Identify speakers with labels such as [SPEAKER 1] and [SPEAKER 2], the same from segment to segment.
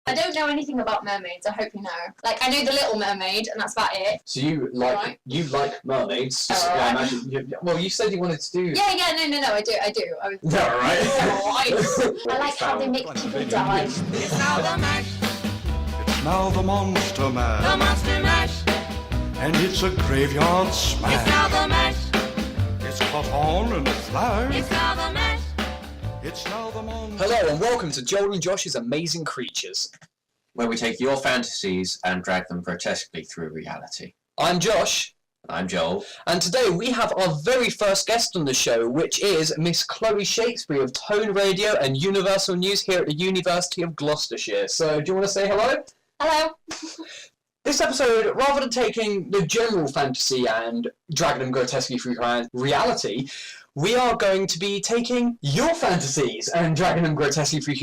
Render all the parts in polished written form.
[SPEAKER 1] I don't know anything about mermaids, I hope you know. Like, I know the Little Mermaid, and that's about it.
[SPEAKER 2] So you like mermaids?
[SPEAKER 1] Oh,
[SPEAKER 2] I imagine. Well, you said you wanted to do.
[SPEAKER 1] Yeah, no, I do.
[SPEAKER 2] Alright.
[SPEAKER 1] I like how they make people die.
[SPEAKER 3] It's now the mash. It's now the monster mash. The monster mash. And it's a graveyard smash. It's now the mash. It's caught on in a flash. It's now the mash. It's now the monster.
[SPEAKER 2] Hello and welcome to Joel and Josh's Amazing Creatures,
[SPEAKER 4] where we take your fantasies and drag them grotesquely through reality.
[SPEAKER 2] I'm Josh.
[SPEAKER 4] I'm Joel.
[SPEAKER 2] And today we have our very first guest on the show, which is Miss Chloe Shakesby of Tone Radio and Universal News here at the University of Gloucestershire. So, do you want to say hello?
[SPEAKER 1] Hello.
[SPEAKER 2] This episode, rather than taking the general fantasy and dragging them grotesquely through reality, we are going to be taking your fantasies and dragging them grotesquely through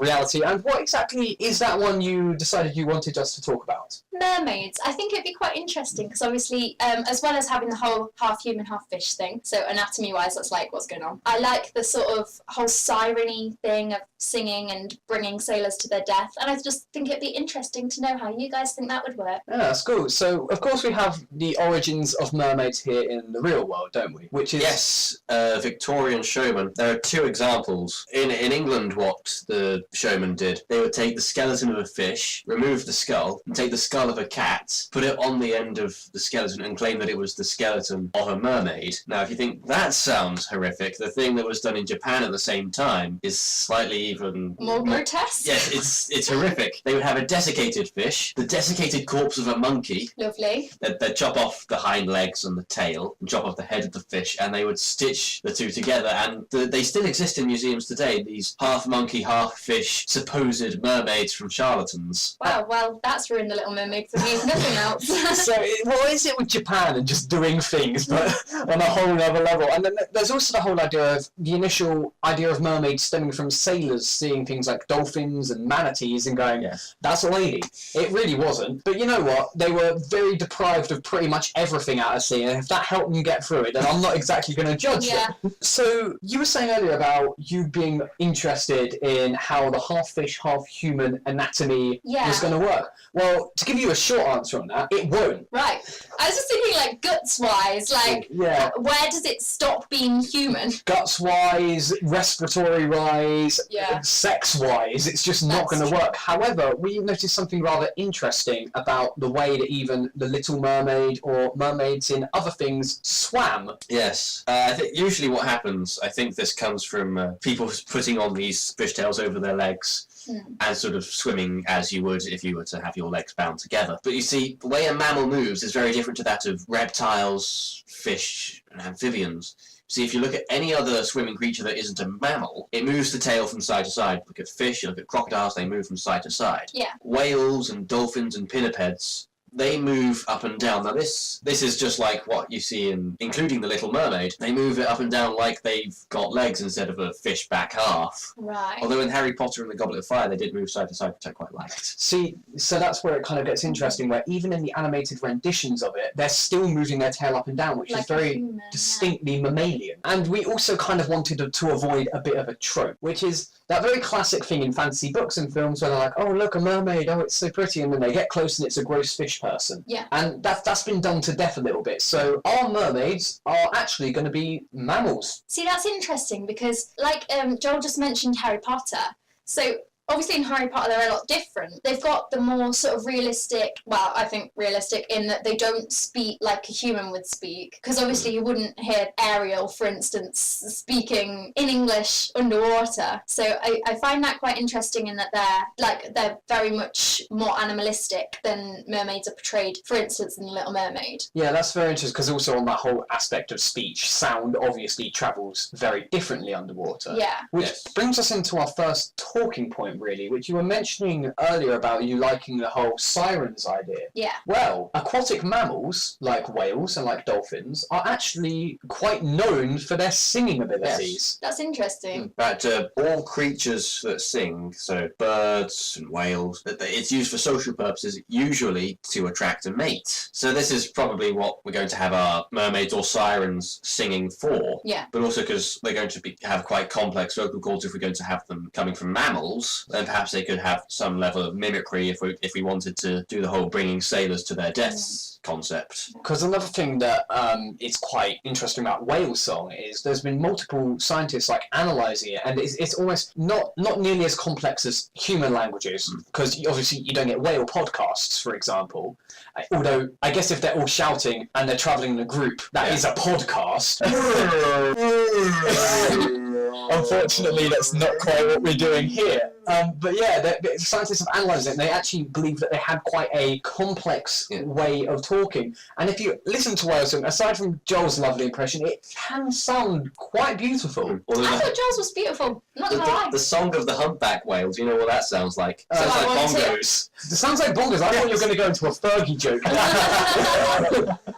[SPEAKER 2] reality. And what exactly is that one you decided you wanted us to talk about?
[SPEAKER 1] Mermaids. I think it'd be quite interesting because obviously, as well as having the whole half human, half fish thing, so anatomy-wise, that's like what's going on. I like the sort of whole siren-y thing of singing and bringing sailors to their death, and I just think it'd be interesting to know how you guys think that would work.
[SPEAKER 2] Yeah, that's cool. So, of course, we have the origins of mermaids here in the real world, don't we? Which is...
[SPEAKER 4] Yes, Victorian showman. There are two examples. In England, what the showman did, they would take the skeleton of a fish, remove the skull, and take the skull of a cat, put it on the end of the skeleton and claim that it was the skeleton of a mermaid. Now, if you think that sounds horrific, the thing that was done in Japan at the same time is slightly even...
[SPEAKER 1] More grotesque?
[SPEAKER 4] Yes, it's horrific. They would have a desiccated fish, the desiccated corpse of a monkey.
[SPEAKER 1] Lovely.
[SPEAKER 4] They'd chop off the hind legs and the tail, and chop off the head of the fish, and they would stitch the two together, and they still exist in museums today, these half monkey, half fish supposed mermaids from charlatans.
[SPEAKER 1] Wow, well, that's ruined the Little Mermaid for me, if nothing else.
[SPEAKER 2] So, what is it with Japan and just doing things, but on a whole other level? And then there's also the whole idea of, the initial idea of mermaids stemming from sailors seeing things like dolphins and manatees and going,
[SPEAKER 4] yes,
[SPEAKER 2] that's a lady. It really wasn't. But you know what? They were very deprived of pretty much everything out of sea, and if that helped them get through it, then I'm not exactly going to judge them. So, you were saying earlier about you being interested in how the half-fish, half-human anatomy was going to work. Well, to give you a short answer on that, it won't.
[SPEAKER 1] Right. I was just thinking, like, guts-wise, like, where does it stop being human?
[SPEAKER 2] Guts-wise, respiratory-wise, sex-wise, it's just not going to work. However, we noticed something rather interesting about the way that even the Little Mermaid or mermaids in other things swam.
[SPEAKER 4] Yes. I think usually what happens, I think this comes from people putting on these fishtails over their legs and sort of swimming as you would if you were to have your legs bound together. But you see, the way a mammal moves is very different to that of reptiles, fish, and amphibians. See, if you look at any other swimming creature that isn't a mammal, it moves the tail from side to side. Look at fish, you look at crocodiles, they move from side to side.
[SPEAKER 1] Yeah.
[SPEAKER 4] Whales and dolphins and pinnipeds, they move up and down. Now this is just like what you see including the Little Mermaid. They move it up and down like they've got legs instead of a fish back half.
[SPEAKER 1] Right.
[SPEAKER 4] Although in Harry Potter and the Goblet of Fire they did move side to side, which I quite liked.
[SPEAKER 2] See, so that's where it kind of gets interesting, where even in the animated renditions of it, they're still moving their tail up and down, which is very distinctly mammalian. And we also kind of wanted to avoid a bit of a trope, which is that very classic thing in fantasy books and films where they're like, oh, look, a mermaid, oh, it's so pretty, and then they get close and it's a gross fish person.
[SPEAKER 1] Yeah.
[SPEAKER 2] And that's been done to death a little bit. So our mermaids are actually going to be mammals.
[SPEAKER 1] See, that's interesting because, like Joel just mentioned Harry Potter, so obviously in Harry Potter they're a lot different. They've got the more sort of realistic, well, I think realistic in that they don't speak like a human would speak, because obviously you wouldn't hear Ariel, for instance, speaking in English underwater. So I find that quite interesting in that they're very much more animalistic than mermaids are portrayed, for instance, in The Little Mermaid.
[SPEAKER 2] Yeah, that's very interesting, because also on that whole aspect of speech, sound obviously travels very differently underwater.
[SPEAKER 1] Yeah.
[SPEAKER 2] Which brings us into our first talking point, really, which you were mentioning earlier about you liking the whole sirens idea.
[SPEAKER 1] Yeah.
[SPEAKER 2] Well, aquatic mammals, like whales and like dolphins, are actually quite known for their singing abilities.
[SPEAKER 1] Yes. That's interesting.
[SPEAKER 4] In fact, all creatures that sing, so birds and whales, it's used for social purposes, usually to attract a mate. So this is probably what we're going to have our mermaids or sirens singing for.
[SPEAKER 1] Yeah.
[SPEAKER 4] But also because they're going to have quite complex vocal cords if we're going to have them coming from mammals. then perhaps they could have some level of mimicry if we wanted to do the whole bringing sailors to their deaths concept.
[SPEAKER 2] Because another thing that is quite interesting about whale song is there's been multiple scientists like analysing it, and it's almost not nearly as complex as human languages, because obviously you don't get whale podcasts, for example. Although I guess if they're all shouting and they're travelling in a group, that is a podcast. Unfortunately, that's not quite what we're doing here. But yeah, the scientists have analysed it, and they actually believe that they had quite a complex way of talking. And if you listen to whale song, aside from Joel's lovely impression, it can sound quite beautiful.
[SPEAKER 1] I thought Joel's was beautiful. Not gonna lie.
[SPEAKER 4] The song of the humpback whale, do you know what that sounds like? Sounds like bongos.
[SPEAKER 2] It sounds like bongos. I thought you were going to go into a Fergie joke.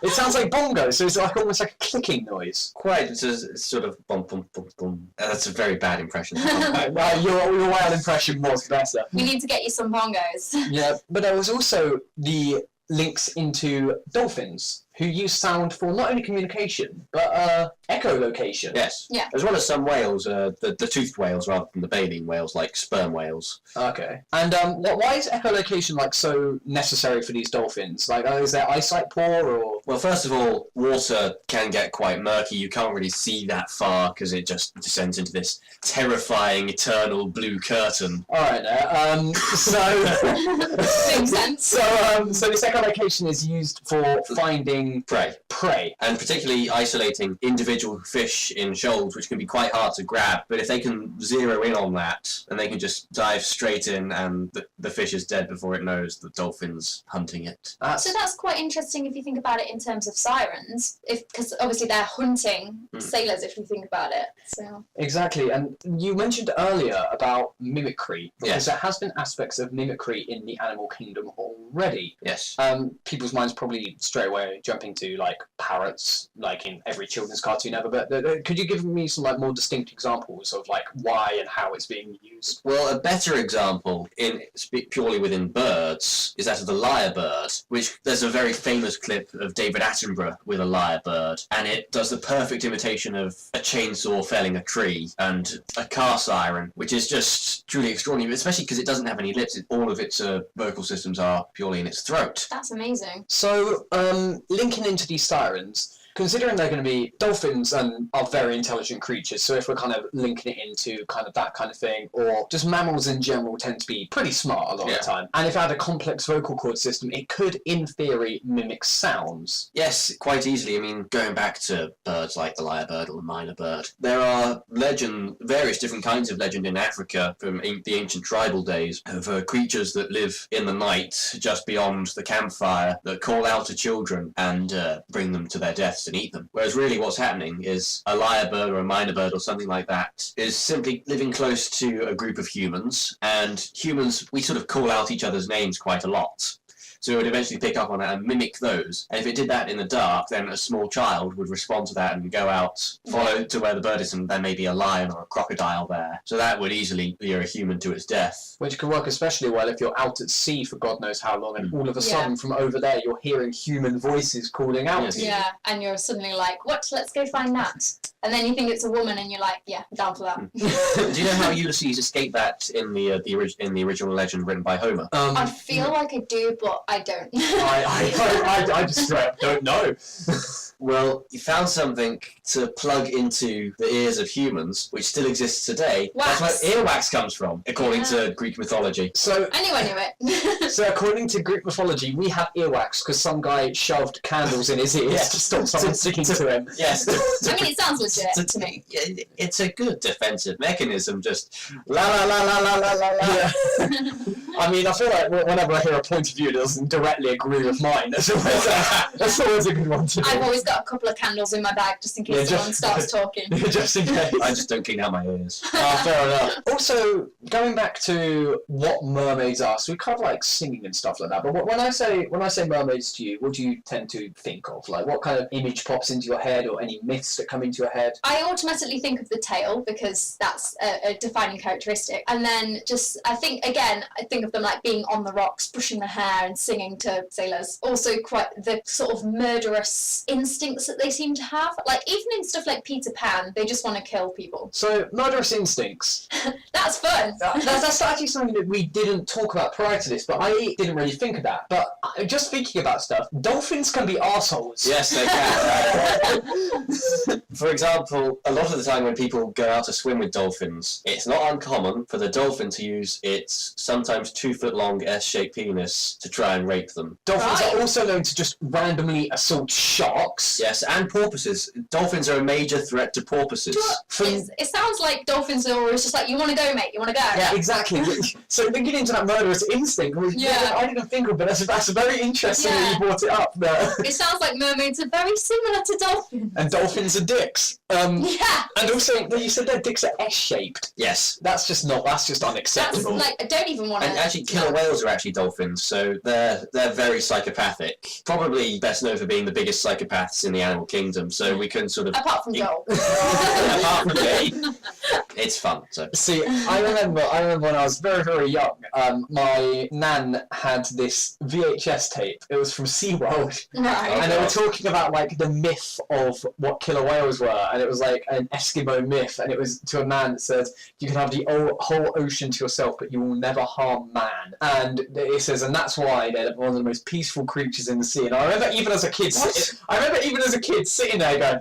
[SPEAKER 2] It sounds like bongos, so it's like almost like a clicking noise.
[SPEAKER 4] Quite, it's sort of bum bum bum bum. That's a very bad impression.
[SPEAKER 2] Your whale impression was better.
[SPEAKER 1] We need to get you some bongos.
[SPEAKER 2] Yeah, but there was also the links into dolphins, who use sound for not only communication, but echolocation.
[SPEAKER 4] Yes.
[SPEAKER 1] Yeah.
[SPEAKER 4] As well as some whales, the toothed whales rather than the baleen whales, like sperm whales.
[SPEAKER 2] Okay. And why is echolocation like so necessary for these dolphins? Like, is their eyesight poor, or?
[SPEAKER 4] Well, first of all, water can get quite murky. You can't really see that far because it just descends into this terrifying, eternal blue curtain.
[SPEAKER 2] All right, there. So
[SPEAKER 1] Makes sense.
[SPEAKER 2] So this echolocation is used for finding prey,
[SPEAKER 4] and particularly isolating individual fish in shoals, which can be quite hard to grab. But if they can zero in on that, then they can just dive straight in, and the fish is dead before it knows the dolphin's hunting it.
[SPEAKER 1] So that's quite interesting if you think about it in terms of sirens, because obviously they're hunting sailors. If you think about it, so
[SPEAKER 2] exactly. And you mentioned earlier about mimicry, because
[SPEAKER 4] Yes.
[SPEAKER 2] there has been aspects of mimicry in the animal kingdom already.
[SPEAKER 4] Yes.
[SPEAKER 2] People's minds probably straight away jumping to like parrots, like in every children's cartoon ever. But could you give me some like more distinct examples of like why and how it's being used?
[SPEAKER 4] Well, a better example, purely within birds, is that of the lyrebird, which there's a very famous clip of David Attenborough with a lyrebird, and it does the perfect imitation of a chainsaw felling a tree and a car siren, which is just truly extraordinary, especially because it doesn't have any lips. All of its vocal systems are purely in its throat.
[SPEAKER 1] that's amazing.
[SPEAKER 2] So, linking into these sirens, considering they're going to be dolphins and are very intelligent creatures, so if we're kind of linking it into kind of that kind of thing, or just mammals in general tend to be pretty smart a lot of the time, and if it had a complex vocal cord system, it could, in theory, mimic sounds.
[SPEAKER 4] Yes, quite easily. I mean, going back to birds like the lyrebird or the mynah bird, there are various different kinds of legend in Africa from the ancient tribal days of creatures that live in the night just beyond the campfire that call out to children and bring them to their deaths and eat them. Whereas really what's happening is a lyrebird or a mynah bird or something like that is simply living close to a group of humans, and humans, we sort of call out each other's names quite a lot. So it would eventually pick up on it and mimic those. And if it did that in the dark, then a small child would respond to that and go out, follow to where the bird is, and there may be a lion or a crocodile there. So that would easily lure a human to its death.
[SPEAKER 2] Which could work especially well if you're out at sea for God knows how long, and all of a sudden from over there you're hearing human voices calling out to you.
[SPEAKER 1] Yeah, and you're suddenly like, what? Let's go find that. And then you think it's a woman, and you're like, yeah, down for that.
[SPEAKER 4] Do you know how Ulysses escaped that in the original legend written by Homer?
[SPEAKER 1] I feel like I do, but I don't.
[SPEAKER 2] I just straight up don't know.
[SPEAKER 4] Well, he found something to plug into the ears of humans, which still exists today.
[SPEAKER 1] Wax.
[SPEAKER 4] That's where earwax comes from, according to Greek mythology.
[SPEAKER 2] So
[SPEAKER 1] I knew it.
[SPEAKER 2] So according to Greek mythology, we have earwax because some guy shoved candles in his ears to stop someone sticking to him.
[SPEAKER 4] Yes.
[SPEAKER 1] I mean, it sounds legit to me.
[SPEAKER 4] It's a good defensive mechanism, just la la la la la la la la.
[SPEAKER 2] Yeah. I mean, I feel like whenever I hear a point of view that doesn't directly agree with mine, that's always a good one to do.
[SPEAKER 1] I've always got a couple of candles in my bag just in case someone starts talking.
[SPEAKER 2] Just in case.
[SPEAKER 4] I just don't clean out my ears.
[SPEAKER 2] Fair enough. Also, going back to what mermaids are, so we kind of like singing and stuff like that, but when I say mermaids to you, what do you tend to think of? Like, what kind of image pops into your head, or any myths that come into your head?
[SPEAKER 1] I automatically think of the tail because that's a defining characteristic, and then I think of them like being on the rocks, brushing their hair and singing to sailors. Also quite the sort of murderous instincts that they seem to have. Like even in stuff like Peter Pan, they just want to kill people.
[SPEAKER 2] So, murderous instincts.
[SPEAKER 1] That's fun.
[SPEAKER 2] That's actually something that we didn't talk about prior to this, but I didn't really think of that. But just thinking about stuff, dolphins can be arseholes.
[SPEAKER 4] Yes, they can. For example, a lot of the time when people go out to swim with dolphins, it's not uncommon for the dolphin to use its sometimes 2-foot-long S-shaped penis to try and rape them.
[SPEAKER 2] Dolphins are also known to just randomly assault sharks.
[SPEAKER 4] Yes, and porpoises. Dolphins are a major threat to porpoises.
[SPEAKER 1] It sounds like dolphins are always just like, you want to go, mate, you want to go.
[SPEAKER 2] Yeah, exactly. So linking into that murderous instinct, I didn't think of it, but that's very interesting that you brought it up there.
[SPEAKER 1] It sounds like mermaids are very similar to dolphins.
[SPEAKER 2] And dolphins are dicks.
[SPEAKER 1] Yeah.
[SPEAKER 2] And also, you said their dicks are S-shaped.
[SPEAKER 4] Yes.
[SPEAKER 2] That's just unacceptable.
[SPEAKER 1] That's like, I don't even want to...
[SPEAKER 4] And actually, killer whales are actually dolphins, so they're very psychopathic. Probably best known for being the biggest psychopaths in the animal kingdom, so we can sort of...
[SPEAKER 1] Apart from Joel.
[SPEAKER 4] Apart from me. It's fun, so...
[SPEAKER 2] See, I remember when I was very, very young, my nan had this VHS tape. It was from SeaWorld.
[SPEAKER 1] Right.
[SPEAKER 2] And they were talking about, like, the myth of what killer whales were, and it was, like, an Eskimo myth, and it was to a man that said, you can have the whole ocean to yourself, but you will never harm man. And it says, and that's why they're one of the most peaceful creatures in the sea. And I remember even as a kid sitting there going,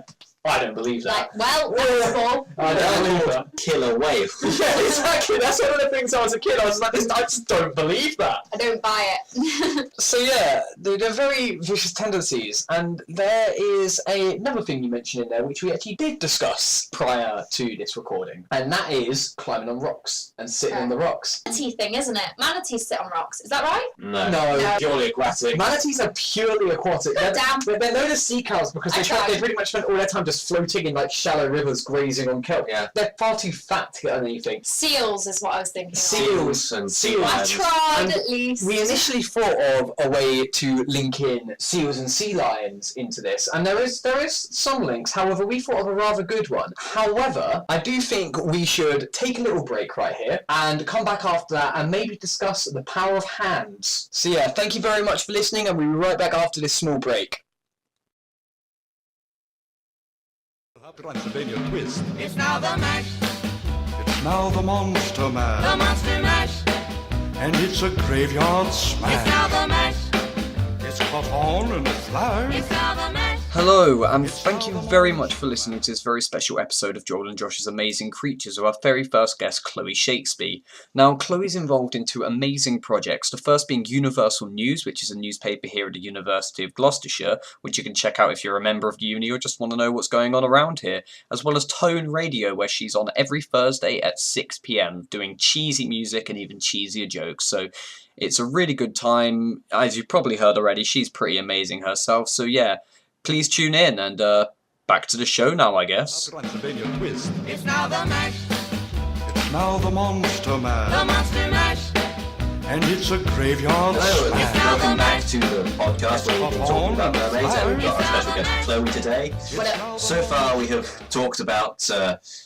[SPEAKER 2] I don't believe that.
[SPEAKER 1] Like, well, that's all.
[SPEAKER 2] I don't believe that.
[SPEAKER 4] Killer whale.
[SPEAKER 2] Yeah, exactly. That's one of the things I was a kid. I was like, I just don't believe that.
[SPEAKER 1] I don't buy it.
[SPEAKER 2] So yeah, they're very vicious tendencies, and there is another thing you mentioned in there which we actually did discuss prior to this recording, and that is climbing on rocks and sitting on the rocks.
[SPEAKER 1] Manatee thing, isn't it? Manatees sit on rocks. Is that right?
[SPEAKER 2] No.
[SPEAKER 4] Purely aquatic.
[SPEAKER 2] Manatees are purely aquatic. They're known as sea cows because they pretty much spend all their time just floating in like shallow rivers, grazing on kelp.
[SPEAKER 4] Yeah.
[SPEAKER 2] They're far too fat to get on anything.
[SPEAKER 1] Seals is what I was thinking.
[SPEAKER 4] Seals and sea
[SPEAKER 1] I
[SPEAKER 4] lions.
[SPEAKER 1] tried at least.
[SPEAKER 2] We initially thought of a way to link in seals and sea lions into this, and there is some links. However, we thought of a rather good one. However, I do think we should take a little break right here and come back after that and maybe discuss the power of hands. So yeah, thank you very much for listening, and we'll be right back after this small break.
[SPEAKER 3] Transylvania twist.
[SPEAKER 5] It's now the mash,
[SPEAKER 3] It's now the Monster Mash.
[SPEAKER 5] the monster mash.
[SPEAKER 3] And it's a graveyard smash.
[SPEAKER 5] It's now the mash,
[SPEAKER 3] It's caught on in a flash.
[SPEAKER 5] it's now the mash.
[SPEAKER 2] Hello, and thank you very much for listening to this very special episode of Joel and Josh's Amazing Creatures with our very first guest, Chloe Shakesby. Now, Chloe's involved in two amazing projects, the first being Universal News, which is a newspaper here at the University of Gloucestershire, which you can check out if you're a member of the uni or just want to know what's going on around here, as well as Tone Radio, where she's on every Thursday at 6 p.m, doing cheesy music and even cheesier jokes, so it's a really good time. As you've probably heard already, she's pretty amazing herself, so yeah. Please tune in, and back to the show now, I guess.
[SPEAKER 3] Transylvania twist.
[SPEAKER 5] It's now the mash,
[SPEAKER 3] It's now the Monster
[SPEAKER 5] the
[SPEAKER 3] Mash.
[SPEAKER 5] monster mash.
[SPEAKER 3] And it's a graveyard
[SPEAKER 4] Hello, and
[SPEAKER 3] smash.
[SPEAKER 4] welcome back to the podcast where we've been talking about mermaids, and we've got our special guest Chloe today. So far we have talked about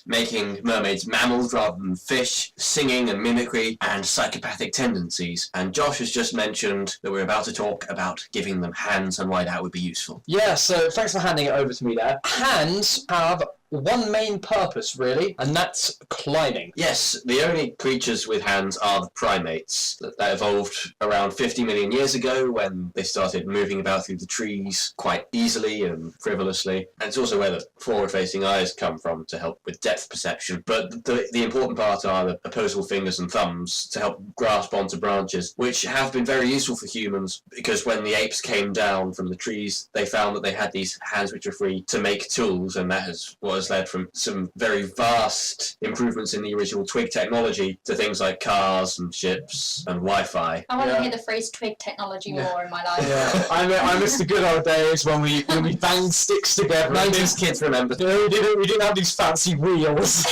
[SPEAKER 4] making mermaids mammals rather than fish, singing and mimicry, and psychopathic tendencies. And Josh has just mentioned that we're about to talk about giving them hands and why that would be useful.
[SPEAKER 2] Yeah, so thanks for handing it over to me there. Hands have one main purpose, really, and that's climbing.
[SPEAKER 4] Yes, the only creatures with hands are the primates that evolved around 50 million years ago when they started moving about through the trees quite easily and frivolously. And it's also where the forward-facing eyes come from to help with depth perception. But the important part are the opposable fingers and thumbs to help grasp onto branches, which have been very useful for humans because when the apes came down from the trees, they found that they had these hands which were free to make tools, and that is what has led from some very vast improvements in the original Twig technology to things like cars and ships and Wi-Fi.
[SPEAKER 1] I want to hear the phrase Twig technology more in my life.
[SPEAKER 2] Yeah, I miss the good old days when we banged sticks together.
[SPEAKER 4] 90s kids remember.
[SPEAKER 2] We didn't have these fancy wheels.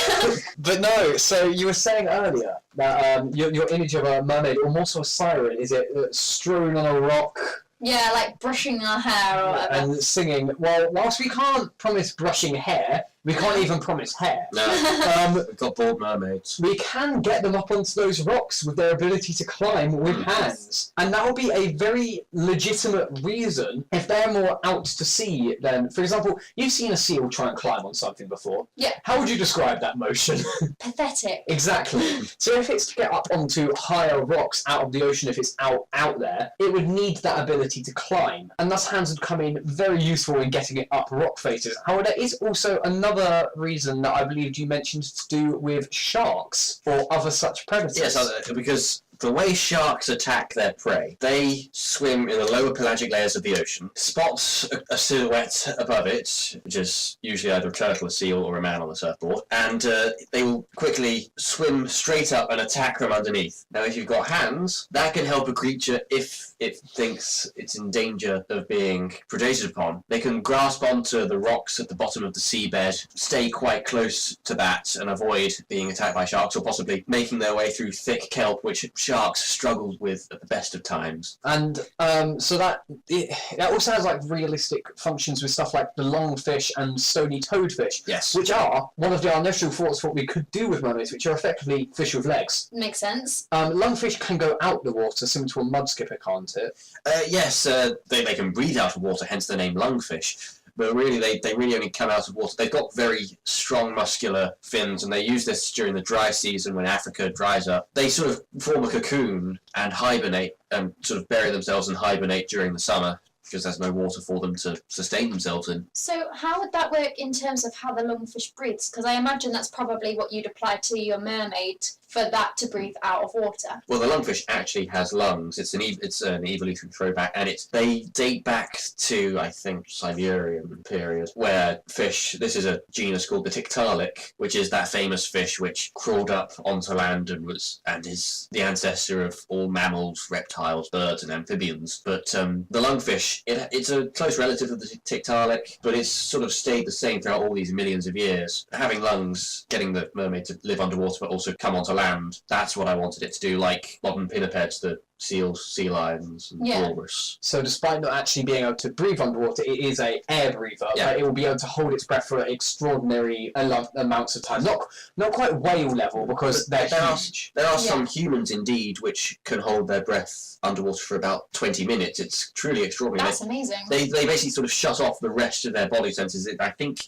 [SPEAKER 2] But no, so you were saying earlier that your image of a mermaid, or more so a siren, is it strewn on a rock?
[SPEAKER 1] Yeah, like brushing our hair or whatever.
[SPEAKER 2] And singing. Well, whilst we can't promise brushing hair, We can't even promise hair.
[SPEAKER 4] No, we've got bald mermaids.
[SPEAKER 2] We can get them up onto those rocks with their ability to climb with hands. And that would be a very legitimate reason if they're more out to sea than, for example, you've seen a seal try and climb on something before.
[SPEAKER 1] Yeah.
[SPEAKER 2] How would you describe that motion?
[SPEAKER 1] Pathetic.
[SPEAKER 2] Exactly. So if it's to get up onto higher rocks out of the ocean, if it's out there, it would need that ability to climb. And thus hands would come in very useful in getting it up rock faces. However, there is also another reason that I believe you mentioned to do with sharks or other such predators.
[SPEAKER 4] Yes, because the way sharks attack their prey, they swim in the lower pelagic layers of the ocean, spot a silhouette above it, which is usually either a turtle, a seal, or a man on a surfboard, and they will quickly swim straight up and attack from underneath. Now, if you've got hands, that can help a creature if it thinks it's in danger of being predated upon. They can grasp onto the rocks at the bottom of the seabed, stay quite close to that, and avoid being attacked by sharks, or possibly making their way through thick kelp, which sharks struggled with at the best of times.
[SPEAKER 2] And so that also has like realistic functions with stuff like the lungfish and stony toadfish,
[SPEAKER 4] Yes.
[SPEAKER 2] which are one of our initial thoughts for what we could do with mermaids, which are effectively fish with legs.
[SPEAKER 1] Makes sense.
[SPEAKER 2] Lungfish can go out the water, similar to a mudskipper, can't it?
[SPEAKER 4] Yes, they can breathe out of water, hence the name lungfish. But really, they really only come out of water. They've got very strong muscular fins, and they use this during the dry season when Africa dries up. They sort of form a cocoon and hibernate, and sort of bury themselves and hibernate during the summer, because there's no water for them to sustain themselves in.
[SPEAKER 1] So how would that work in terms of how the lungfish breathes? Because I imagine that's probably what you'd apply to your mermaid for that to breathe out of water.
[SPEAKER 4] Well, the lungfish actually has lungs. It's an evolutionary throwback, and they date back to, I think, Silurian period, where fish. This is a genus called the Tiktaalik, which is that famous fish which crawled up onto land and is the ancestor of all mammals, reptiles, birds, and amphibians. But the lungfish, it's a close relative of the Tiktaalik, but it's sort of stayed the same throughout all these millions of years. Having lungs, getting the mermaid to live underwater, but also come onto land. That's what I wanted it to do, like modern pinnipeds, the seals, sea lions, and walrus.
[SPEAKER 2] So despite not actually being able to breathe underwater, it is an air breather, but it will be able to hold its breath for extraordinary amounts of time. Not quite whale level, because they're huge.
[SPEAKER 4] There are some humans, indeed, which can hold their breath underwater for about 20 minutes. It's truly extraordinary.
[SPEAKER 1] That's amazing.
[SPEAKER 4] They basically sort of shut off the rest of their body senses. I think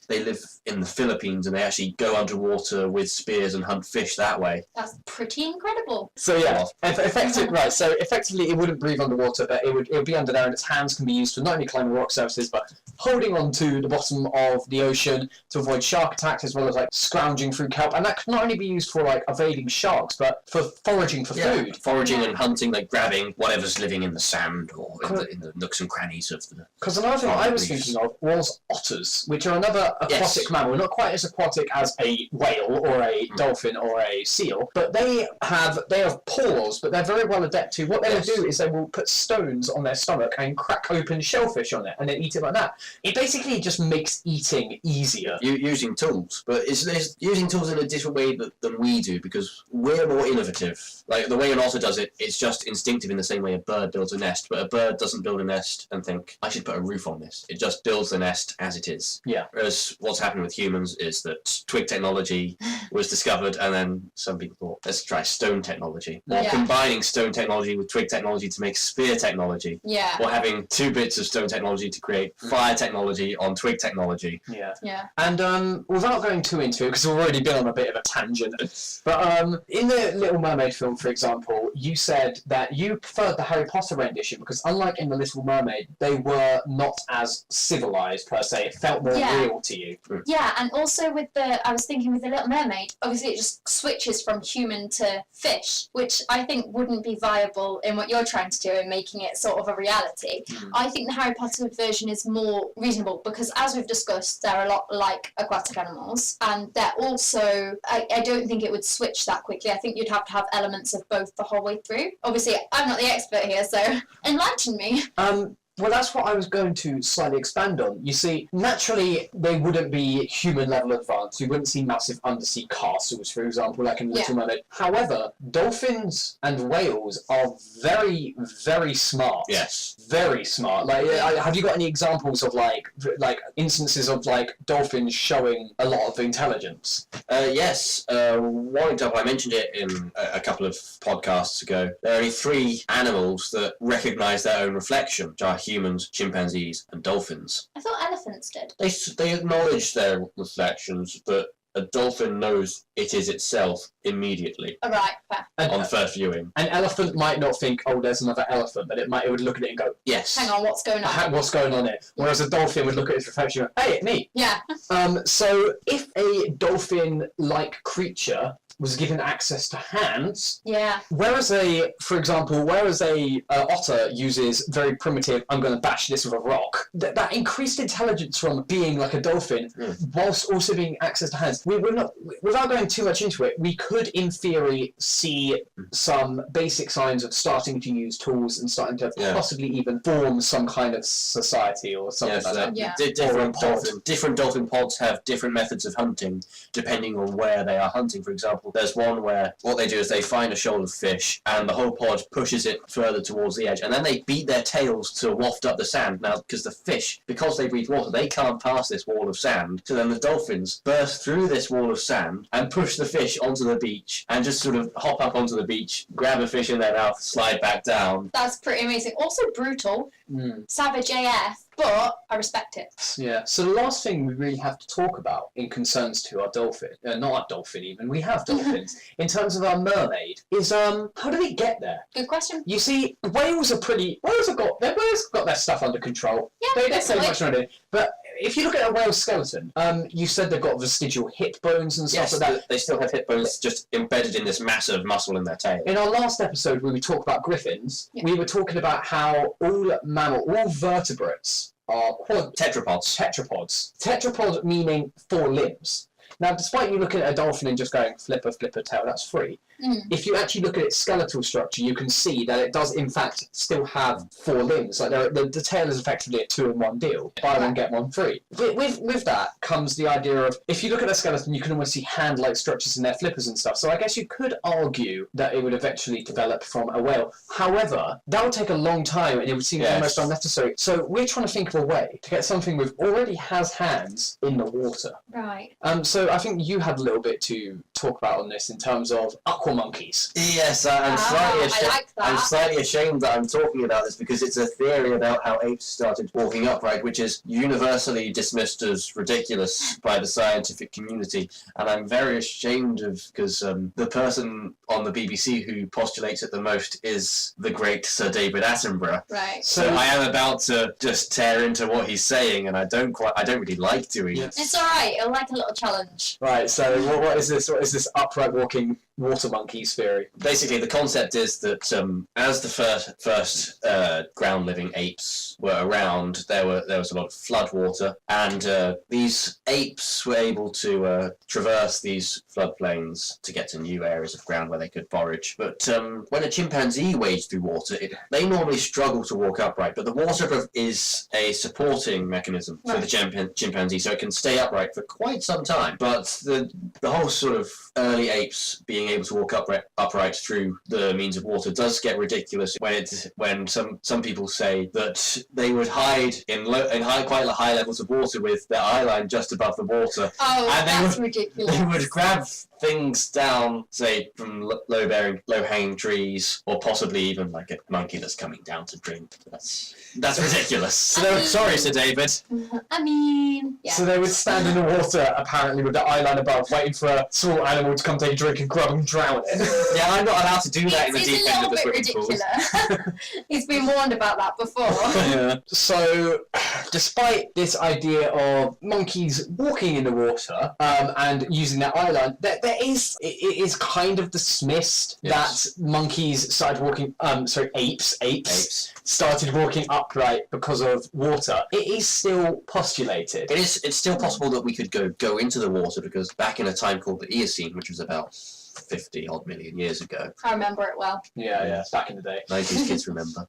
[SPEAKER 4] they live in the Philippines, and they actually go underwater with spears and hunt fish that way.
[SPEAKER 1] That's pretty incredible.
[SPEAKER 2] So yeah, effectively it wouldn't breathe underwater, but it would be under there, and its hands can be used for not only climbing rock surfaces, but holding on to the bottom of the ocean to avoid shark attacks, as well as like scrounging through kelp. And that can not only be used for like evading sharks, but for foraging for food.
[SPEAKER 4] Foraging and hunting, like grabbing whatever's living in the sand or in the nooks and crannies of the...
[SPEAKER 2] Because another thing I was thinking of was otters, which are another aquatic mammal, not quite as aquatic as a whale or a dolphin or a seal, but they have paws, but they're very well adept to what they will do is they will put stones on their stomach and crack open shellfish on it and then eat it like that. It basically just makes eating easier.
[SPEAKER 4] Using tools, but it's using tools in a different way than we do, because we're more innovative. Like the way an otter does it, it's just instinctive in the same way a bird builds a nest, but a bird doesn't build a nest and think, I should put a roof on this. It just builds the nest as it is.
[SPEAKER 2] Yeah.
[SPEAKER 4] Whereas what's happened with humans is that twig technology was discovered, and then some people thought, let's try stone technology. Or combining stone technology with twig technology to make spear technology.
[SPEAKER 1] Yeah.
[SPEAKER 4] Or having two bits of stone technology to create fire technology on twig technology.
[SPEAKER 2] Yeah.
[SPEAKER 1] Yeah.
[SPEAKER 2] And without going too into it, because we've already been on a bit of a tangent, but in the Little Mermaid film, for example, you said that you preferred the Harry Potter rendition because unlike in The Little Mermaid, they were not as civilized per se. It felt more real to you.
[SPEAKER 1] Yeah, and also I was thinking with The Little Mermaid, obviously it just switches from human to fish, which I think wouldn't be viable in what you're trying to do and making it sort of a reality. I think the Harry Potter version is more reasonable because, as we've discussed, they're a lot like aquatic animals, and they're also, I don't think it would switch that quickly. I think you'd have to have elements of both the whole way through. Obviously, I'm not the expert here, so enlighten me.
[SPEAKER 2] Well, that's what I was going to slightly expand on. You see, naturally, they wouldn't be human level advanced. You wouldn't see massive undersea castles, for example, like in Little Mermaid. However, dolphins and whales are very, very smart.
[SPEAKER 4] Yes.
[SPEAKER 2] Very smart. Like, have you got any examples of like instances of like dolphins showing a lot of intelligence?
[SPEAKER 4] Yes. One example, I mentioned it in a couple of podcasts ago. There are only 3 animals that recognise their own reflection, which are humans, chimpanzees, and dolphins.
[SPEAKER 1] I thought elephants did.
[SPEAKER 4] They acknowledge their reflections, but a dolphin knows it is itself immediately
[SPEAKER 1] Oh, right, fair.
[SPEAKER 4] on first viewing.
[SPEAKER 2] An elephant might not think, oh, there's another elephant, but it would look at it and go,
[SPEAKER 4] Yes.
[SPEAKER 1] Hang on, what's going on?
[SPEAKER 2] what's going on here? Whereas a dolphin would look at its reflection and go, hey, me.
[SPEAKER 1] Yeah.
[SPEAKER 2] So if a dolphin-like creature was given access to hands,
[SPEAKER 1] Yeah.
[SPEAKER 2] whereas a otter uses very primitive, I'm going to bash this with a rock, that increased intelligence from being like a dolphin, whilst also being access to hands, we're not, without going too much into it, we could in theory see some basic signs of starting to use tools and starting to possibly even form some kind of society or something like that.
[SPEAKER 1] Yeah.
[SPEAKER 4] Different dolphin pods have different methods of hunting depending on where they are hunting. For example, there's one where what they do is they find a shoal of fish and the whole pod pushes it further towards the edge, and then they beat their tails to waft up the sand. Now, because the fish, because they breathe water, they can't pass this wall of sand, so then the dolphins burst through this wall of sand and push the fish onto the beach and just sort of hop up onto the beach, grab a fish in their mouth, slide back down.
[SPEAKER 1] That's pretty amazing. Also brutal. Savage AF, but I respect it.
[SPEAKER 2] Yeah. So the last thing we really have to talk about in concerns to our dolphin, not our dolphin even, we have dolphins, in terms of our mermaid, is how did it get there?
[SPEAKER 1] Good question.
[SPEAKER 2] You see, whales have got their stuff under control.
[SPEAKER 1] Yeah,
[SPEAKER 2] They don't say
[SPEAKER 1] definitely.
[SPEAKER 2] much around it. But if you look at a whale's skeleton, you said they've got vestigial hip bones and stuff
[SPEAKER 4] Yes,
[SPEAKER 2] like that.
[SPEAKER 4] they still have hip bones just embedded in this massive muscle in their tail.
[SPEAKER 2] In our last episode where we talked about griffins, we were talking about how all vertebrates are
[SPEAKER 4] Tetrapods.
[SPEAKER 2] Tetrapod meaning 4 limbs. Now, despite you looking at a dolphin and just going flipper, tail, that's 3. If you actually look at its skeletal structure, you can see that it does, in fact, still have 4 limbs. Like the tail is effectively a 2-in-1 deal. Buy one, get one free. With that comes the idea of, if you look at a skeleton, you can almost see hand-like structures in their flippers and stuff. So I guess you could argue that it would eventually develop from a whale. However, that would take a long time and it would seem almost unnecessary. So we're trying to think of a way to get something that already has hands in the water.
[SPEAKER 1] Right.
[SPEAKER 2] So I think you had a little bit to talk about on this in terms of aqua monkeys.
[SPEAKER 4] Yes, I'm slightly ashamed.
[SPEAKER 1] I like that.
[SPEAKER 4] I'm slightly ashamed that I'm talking about this because it's a theory about how apes started walking upright, which is universally dismissed as ridiculous by the scientific community, and I'm very ashamed of because the person on the BBC who postulates it the most is the great Sir David Attenborough.
[SPEAKER 1] Right.
[SPEAKER 4] So I am about to just tear into what he's saying, and I don't really like doing it.
[SPEAKER 1] It's alright, it'll like a little challenge.
[SPEAKER 2] Right, so what is this? What is this upright walking water monkeys theory?
[SPEAKER 4] Basically, the concept is that as the first ground living apes were around, there was a lot of flood water, and these apes were able to traverse these floodplains to get to new areas of ground where they could forage. But when a chimpanzee wades through water, they normally struggle to walk upright, but the water is a supporting mechanism for the chimpanzee, so it can stay upright for quite some time. But the whole sort of early apes being able to walk upright through the means of water does get ridiculous when some people say that they would hide in quite high levels of water with their eyeline just above the water.
[SPEAKER 1] Oh,
[SPEAKER 4] and
[SPEAKER 1] that's ridiculous.
[SPEAKER 4] They would grab things down, say, from low-hanging trees, or possibly even like a monkey that's coming down to drink. That's ridiculous. Sorry, Sir David.
[SPEAKER 1] I mean, yeah.
[SPEAKER 2] So they would stand in the water, apparently, with their eyeline above, waiting for a small animal to come take a drink and grab and drown it.
[SPEAKER 4] Yeah, I'm not allowed to do that in the deep end of the swimming pool.
[SPEAKER 1] It's a little bit ridiculous. He's been warned about that before.
[SPEAKER 2] Yeah. So, despite this idea of monkeys walking in the water and using their eyeline, it is kind of dismissed that monkeys started walking. Apes started walking upright because of water. It is still postulated.
[SPEAKER 4] It's still possible that we could go into the water because back in a time called the Eocene, which was about 50 odd million years ago.
[SPEAKER 1] I remember it well.
[SPEAKER 2] Yeah, back in the day.
[SPEAKER 4] 90s kids remember.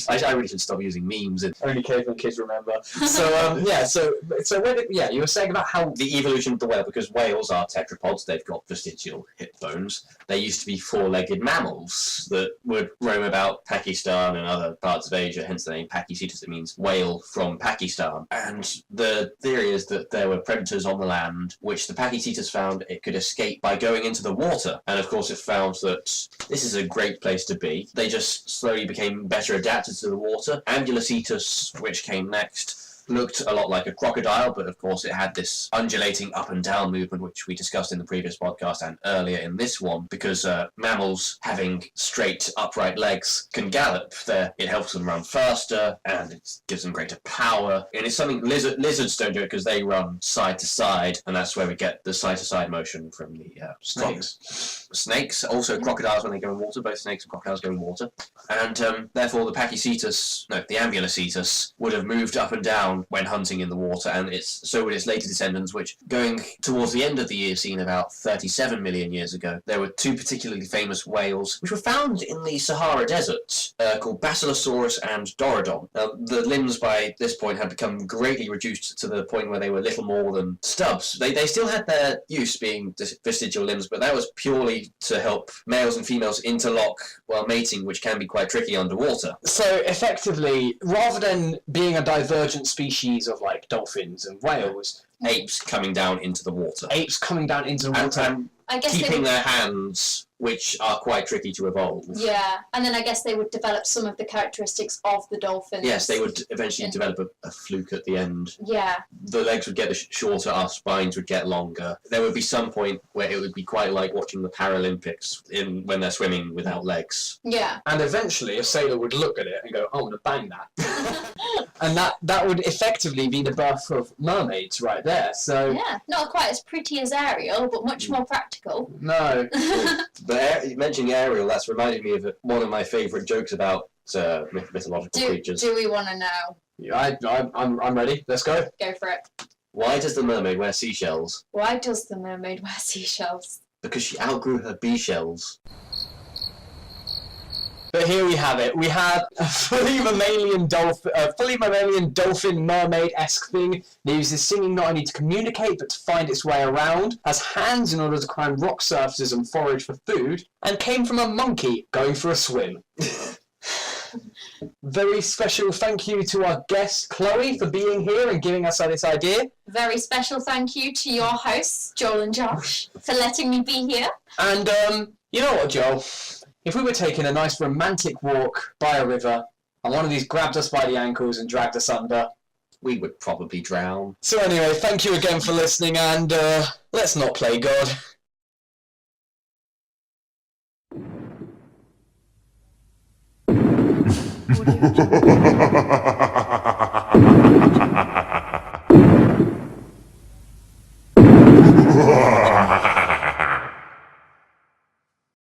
[SPEAKER 4] I really should stop using memes.
[SPEAKER 2] Only caveman kids remember. So you were saying about how
[SPEAKER 4] The evolution of the whale, because whales are tetrapods, they've got vestigial hip bones. They used to be four-legged mammals that would roam about Pakistan and other parts of Asia, hence the name Pachycetus. It means whale from Pakistan. And the theory is that there were predators on the land, which the Pachycetus found it could escape by going into the water. And of course it found that this is a great place to be. They just slowly became better adapted to the water. Ambulocetus, which came next, looked a lot like a crocodile, but of course it had this undulating up and down movement, which we discussed in the previous podcast and earlier in this one, because mammals having straight upright legs can gallop. It helps them run faster and it gives them greater power, and it's something lizards don't do it because they run side to side, and that's where we get the side to side motion from the snakes. Also crocodiles, when they go in water, both snakes and crocodiles go in water, and therefore the Ambulocetus would have moved up and down when hunting in the water, and so would its later descendants, which, going towards the end of the Eocene about 37 million years ago, there were two particularly famous whales which were found in the Sahara Desert, called Basilosaurus and Dorodon. The limbs by this point had become greatly reduced to the point where they were little more than stubs. They still had their use being vestigial limbs, but that was purely to help males and females interlock while mating, which can be quite tricky underwater.
[SPEAKER 2] So effectively, rather than being a divergent species of like dolphins and whales,
[SPEAKER 4] Apes coming down into the water.
[SPEAKER 2] And
[SPEAKER 1] I guess
[SPEAKER 4] keeping their hands, which are quite tricky to evolve.
[SPEAKER 1] Yeah, and then I guess they would develop some of the characteristics of the dolphins.
[SPEAKER 4] Yes, they would eventually develop a fluke at the end.
[SPEAKER 1] Yeah.
[SPEAKER 4] The legs would get shorter, our spines would get longer. There would be some point where it would be quite like watching the Paralympics when they're swimming without legs.
[SPEAKER 1] Yeah.
[SPEAKER 2] And eventually a sailor would look at it and go, I want to bang that. And that would effectively be the birth of mermaids right there. So
[SPEAKER 1] yeah, not quite as pretty as Ariel, but much more practical.
[SPEAKER 2] No.
[SPEAKER 4] But mentioning Ariel, that's reminded me of one of my favourite jokes about mythological creatures.
[SPEAKER 1] Do we want to know?
[SPEAKER 2] Yeah, I'm ready. Let's go.
[SPEAKER 1] Go for it.
[SPEAKER 4] Why does the mermaid wear seashells?
[SPEAKER 1] Why does the mermaid wear seashells?
[SPEAKER 4] Because she outgrew her bee shells.
[SPEAKER 2] But here we have it. We have a fully mammalian dolphin mermaid-esque thing that uses singing not only to communicate but to find its way around, has hands in order to climb rock surfaces and forage for food, and came from a monkey going for a swim. Very special thank you to our guest Chloe for being here and giving us this idea.
[SPEAKER 1] Very special thank you to your hosts, Joel and Josh, for letting me be here.
[SPEAKER 2] And you know what, Joel? If we were taking a nice romantic walk by a river and one of these grabbed us by the ankles and dragged us under,
[SPEAKER 4] we would probably drown.
[SPEAKER 2] So anyway, thank you again for listening, and let's not play God.